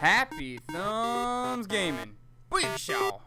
Happy Thumbs Gaming. Big show.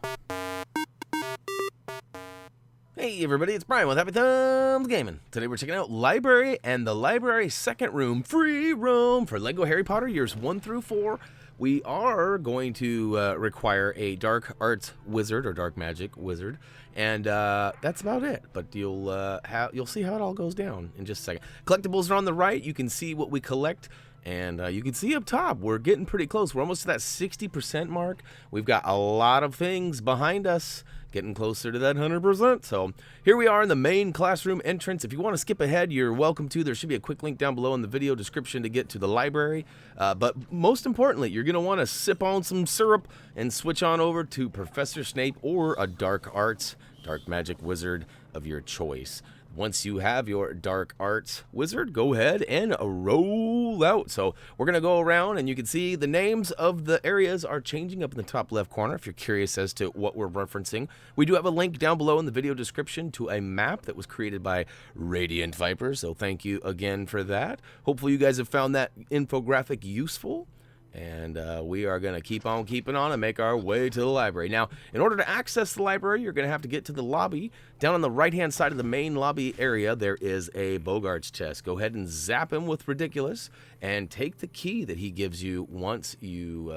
Hey everybody, it's Brian with Happy Thumbs Gaming. Today we're checking out Library and the Library Second Room, free room for Lego Harry Potter years 1 through 4. We are going to require a dark arts wizard or dark magic wizard, and that's about it. But you'll see how it all goes down in just a second. Collectibles are on the right. You can see what we collect. And you can see up top, we're getting pretty close. We're almost to that 60% mark. We've got a lot of things behind us, getting closer to that 100%. So here we are in the main classroom entrance. If you want to skip ahead, you're welcome to. There should be a quick link down below in the video description to get to the library. But most importantly, you're going to want to sip on some syrup and switch on over to Professor Snape or a dark arts, dark magic wizard of your choice. Once you have your dark arts wizard, go ahead and roll out. So we're going to go around, and you can see the names of the areas are changing up in the top left corner if you're curious as to what we're referencing. We do have a link down below in the video description to a map that was created by Radiant Viper, so thank you again for that. Hopefully you guys have found that infographic useful. And we are going to keep on keeping on and make our way to the library. Now, in order to access the library, you're going to have to get to the lobby. Down on the right-hand side of the main lobby area, there is a Bogart's chest. Go ahead and zap him with Ridiculous and take the key that he gives you once you,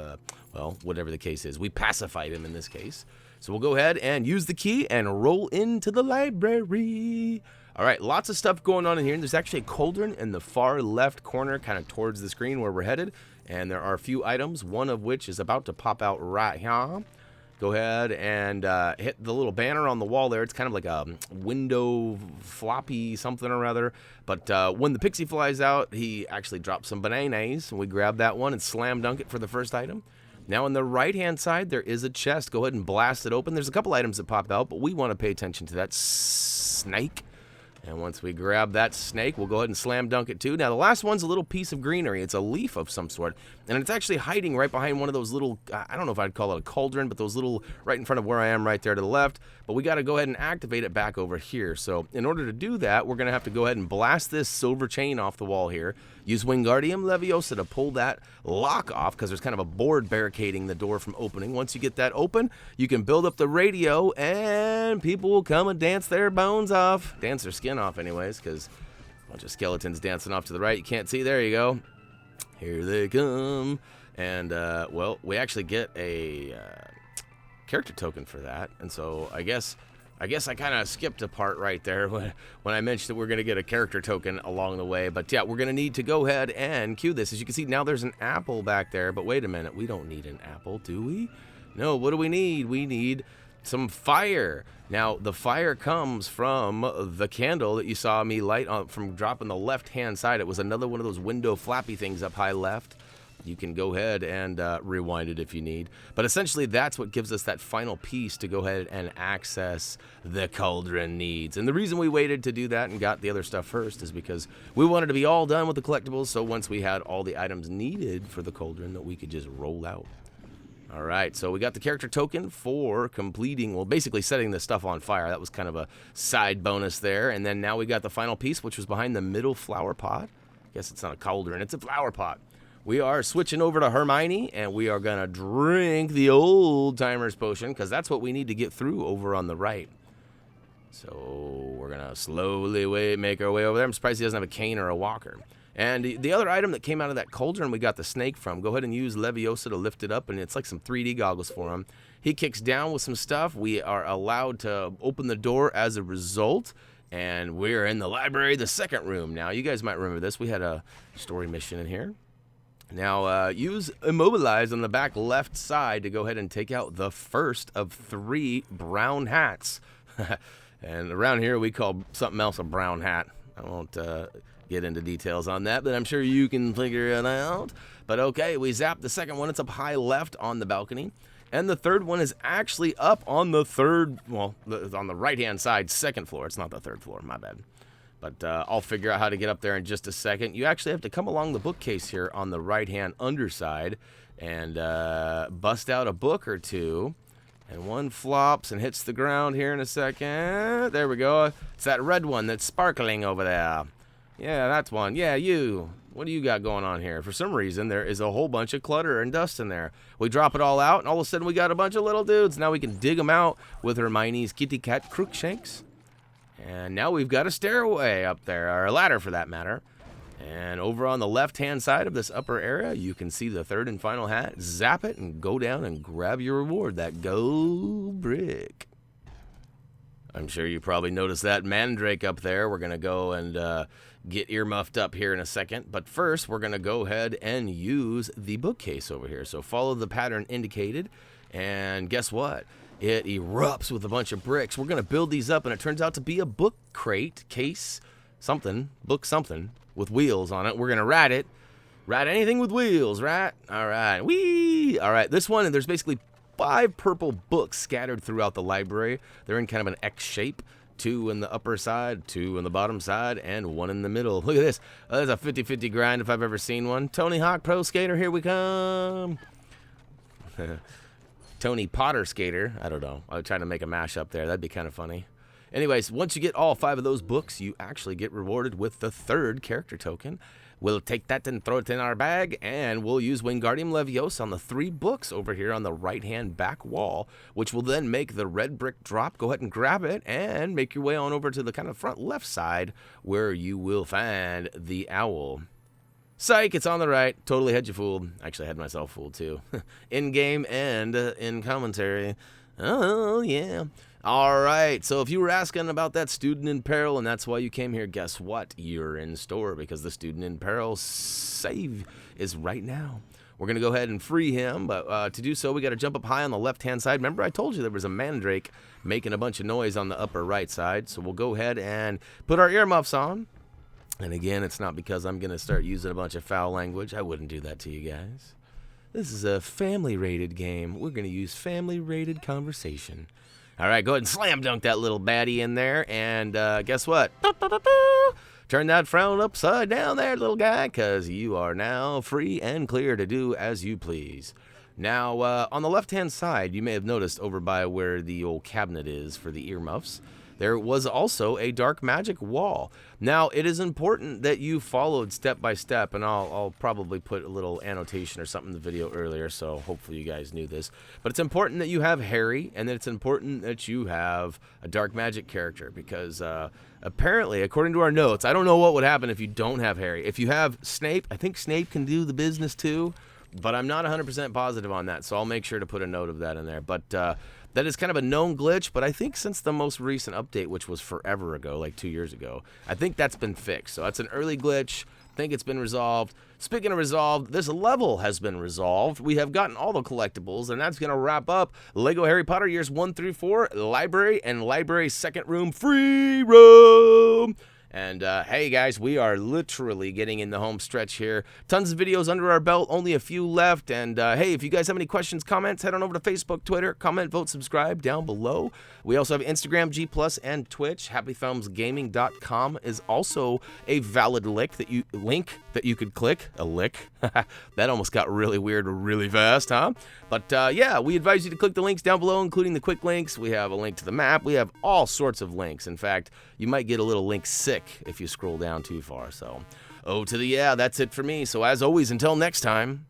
well, whatever the case is. We pacified him in this case. So we'll go ahead and use the key and roll into the library. All right, lots of stuff going on in here. And there's actually a cauldron in the far left corner, kind of towards the screen where we're headed. And there are a few items, one of which is about to pop out right here. Go ahead and hit the little banner on the wall there. It's kind of like a window floppy something or other. But when the pixie flies out, he actually drops some bananas. And we grab that one and slam dunk it for the first item. Now on the right-hand side, there is a chest. Go ahead and blast it open. There's a couple items that pop out, but we want to pay attention to that snake. And once we grab that snake, we'll go ahead and slam dunk it too. Now, the last one's a little piece of greenery. It's a leaf of some sort. And it's actually hiding right behind one of those little, I don't know if I'd call it a cauldron, but those little, right in front of where I am right there to the left. But we got to go ahead and activate it back over here. So in order to do that, we're going to have to go ahead and blast this silver chain off the wall here. Use Wingardium Leviosa to pull that lock off because there's kind of a board barricading the door from opening. Once you get that open, you can build up the radio and people will come and dance their bones off. Dance their skin off anyways, because a bunch of skeletons dancing off to the right. You can't see. There you go. Here they come. And, well, we actually get a character token for that. And so I guess I kind of skipped a part right there when I mentioned that we're going to get a character token along the way. But yeah, we're going to need to go ahead and cue this. As you can see, now there's an apple back there. But wait a minute, we don't need an apple, do we? No, what do we need? We need some fire. Now, the fire comes from the candle that you saw me light on from dropping the left-hand side. It was another one of those window flappy things up high left. You can go ahead and rewind it if you need. But essentially, that's what gives us that final piece to go ahead and access the cauldron needs. And the reason we waited to do that and got the other stuff first is because we wanted to be all done with the collectibles, so once we had all the items needed for the cauldron, that we could just roll out. All right, so we got the character token for completing, well, basically setting this stuff on fire. That was kind of a side bonus there. And then now we got the final piece, which was behind the middle flower pot. I guess it's not a cauldron, it's a flower pot. We are switching over to Hermione, and we are going to drink the old timer's potion, because that's what we need to get through over on the right. So we're going to slowly make our way over there. I'm surprised he doesn't have a cane or a walker. And the other item that came out of that cauldron we got the snake from, go ahead and use Leviosa to lift it up, and it's like some 3D goggles for him. He kicks down with some stuff. We are allowed to open the door as a result, and we're in the library, the second room. Now, you guys might remember this. We had a story mission in here. Now, use Immobilize on the back left side to go ahead and take out the first of 3 brown hats. And around here, we call something else a brown hat. I won't get into details on that, but I'm sure you can figure it out. But okay, we zap the second one. It's up high left on the balcony. And the third one is actually up on the third, well, on the right-hand side, second floor. It's not the third floor, my bad. But I'll figure out how to get up there in just a second. You actually have to come along the bookcase here on the right-hand underside and bust out a book or two. And one flops and hits the ground here in a second. There we go. It's that red one that's sparkling over there. Yeah, that's one. Yeah, you. what do you got going on here? For some reason, there is a whole bunch of clutter and dust in there. We drop it all out, and all of a sudden we got a bunch of little dudes. Now we can dig them out with Hermione's kitty cat Crookshanks. And now we've got a stairway up there, or a ladder for that matter. And over on the left-hand side of this upper area, you can see the third and final hat. Zap it and go down and grab your reward, that gold brick. I'm sure you probably noticed that mandrake up there. We're going to go and get earmuffed up here in a second. But first, we're going to go ahead and use the bookcase over here. So follow the pattern indicated. And guess what? It erupts with a bunch of bricks. We're going to build these up, and it turns out to be a book crate, case, something, book something, with wheels on it. We're going to ride it. Ride anything with wheels, right? All right. Whee! All right, this one, and there's basically 5 purple books scattered throughout the library. They're in kind of an X shape. 2 in the upper side, 2 in the bottom side, and 1 in the middle. Look at this. That's a 50-50 grind if I've ever seen one. Tony Hawk Pro Skater, here we come. Tony Potter Skater. I don't know. I was trying to make a mashup there. That'd be kind of funny. Anyways, once you get all 5 of those books, you actually get rewarded with the 3rd character token. We'll take that and throw it in our bag, and we'll use Wingardium Leviosa on the 3 books over here on the right-hand back wall, which will then make the red brick drop. Go ahead and grab it and make your way on over to the kind of front left side where you will find the owl. Psych, it's on the right. Totally had you fooled. Actually, I had myself fooled, too. In-game and in commentary. Oh, yeah. All right, so if you were asking about that student in peril and that's why you came here, guess what? You're in store because the student in peril save is right now. We're going to go ahead and free him, but to do so, we got to jump up high on the left-hand side. Remember, I told you there was a mandrake making a bunch of noise on the upper right side, so we'll go ahead and put our earmuffs on. And again, it's not because I'm going to start using a bunch of foul language. I wouldn't do that to you guys. This is a family-rated game. We're going to use family-rated conversation. All right, go ahead and slam dunk that little baddie in there. And guess what? Turn that frown upside down there, little guy, because you are now free and clear to do as you please. Now, on the left-hand side, you may have noticed over by where the old cabinet is for the earmuffs, there was also a dark magic wall. Now, it is important that you followed step by step, and I'll probably put a little annotation or something in the video earlier, so hopefully you guys knew this. But it's important that you have Harry, and that it's important that you have a dark magic character, because apparently, according to our notes, I don't know what would happen if you don't have Harry. If you have Snape, I think Snape can do the business too, but I'm not 100% positive on that, so I'll make sure to put a note of that in there. But that is kind of a known glitch, but I think since the most recent update, which was forever ago, like 2 years ago, I think that's been fixed. So that's an early glitch. I think it's been resolved. Speaking of resolved, this level has been resolved. We have gotten all the collectibles, and that's going to wrap up Lego Harry Potter Years 1 through 4, Library and Library Second Room Free Roam. And hey guys, we are literally getting in the home stretch here. Tons of videos under our belt, only a few left. And hey, if you guys have any questions, comments, head on over to Facebook, Twitter, comment, vote, subscribe down below. We also have Instagram, G+, and Twitch. HappyThumbsGaming.com is also a valid link that you could click. A lick. That almost got really weird really fast, huh? But yeah, we advise you to click the links down below, including the quick links. We have a link to the map. We have all sorts of links. In fact, you might get a little link sick if you scroll down too far. So, oh to the yeah, that's it for me. So as always, until next time,